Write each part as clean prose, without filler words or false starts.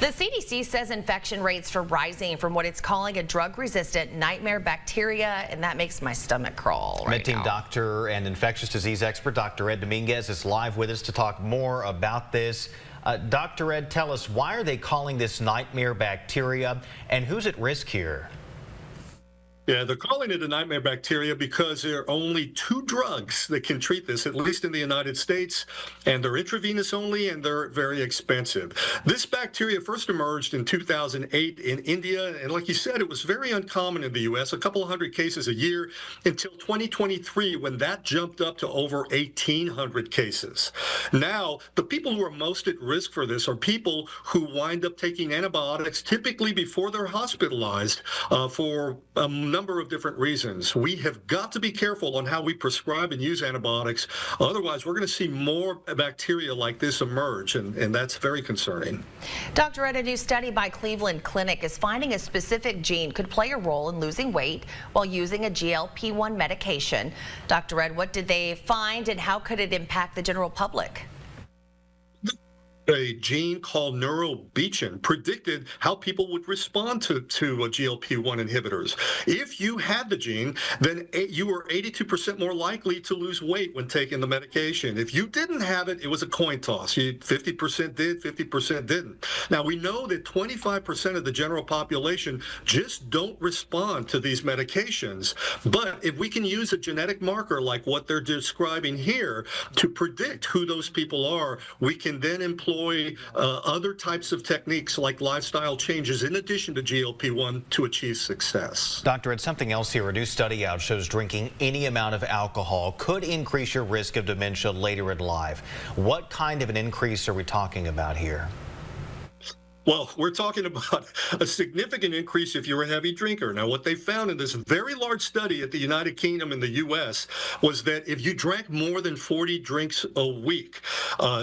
The CDC says infection rates are rising from what it's calling a drug-resistant nightmare bacteria, and that makes my stomach crawl right Med-Team now. doctor and infectious disease expert Dr. Ed Dominguez is live with us to talk more about this. Dr. Ed, tell us, why are they calling this nightmare bacteria, and who's at risk here? Yeah, they're calling it a nightmare bacteria because there are only 2 drugs that can treat this, at least in the United States, and they're intravenous only, and they're very expensive. This bacteria first emerged in 2008 in India, and like you said, it was very uncommon in the U.S., a couple of hundred cases a year, until 2023, when that jumped up to over 1,800 cases. Now, the people who are most at risk for this are people who wind up taking antibiotics, typically before they're hospitalized, for a number of different reasons. We have got to be careful on how we prescribe and use antibiotics. Otherwise, we're going to see more bacteria like this emerge, and that's very concerning. Dr. Ed, a new study by Cleveland Clinic is finding a specific gene could play a role in losing weight while using a GLP-1 medication. Dr. Ed, what did they find, and how could it impact the general public? A gene called neurobiчин predicted how people would respond to GLP-1 inhibitors. If you had the gene, then you were 82% more likely to lose weight when taking the medication. If you didn't have it, it was a coin toss. 50% did, 50% didn't. Now, we know that 25% of the general population just don't respond to these medications. But if we can use a genetic marker like what they're describing here to predict who those people are, we can then employ other types of techniques like lifestyle changes in addition to GLP-1 to achieve success. Dr. Ed, something else here. A new study out shows drinking any amount of alcohol could increase your risk of dementia later in life. What kind of an increase are we talking about here? Well, we're talking about a significant increase if you're a heavy drinker. Now, what they found in this very large study at the United Kingdom and the U.S. was that if you drank more than 40 drinks a week,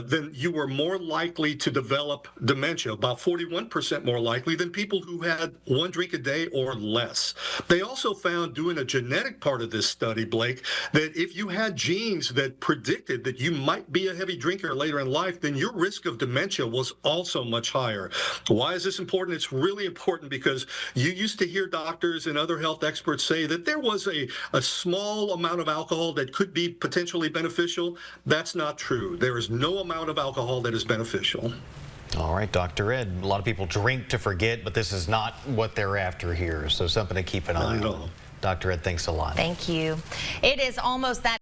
then you were more likely to develop dementia, about 41% more likely than people who had 1 drink a day or less. They also found, doing a genetic part of this study, Blake, that if you had genes that predicted that you might be a heavy drinker later in life, then your risk of dementia was also much higher. Why is this important? It's really important because you used to hear doctors and other health experts say that there was a small amount of alcohol that could be potentially beneficial. That's not true. There is no amount of alcohol that is beneficial. All right, Dr. Ed, a lot of people drink to forget, but this is not what they're after here, so something to keep an eye on. Dr. Ed, thanks a lot. Thank you. It is almost that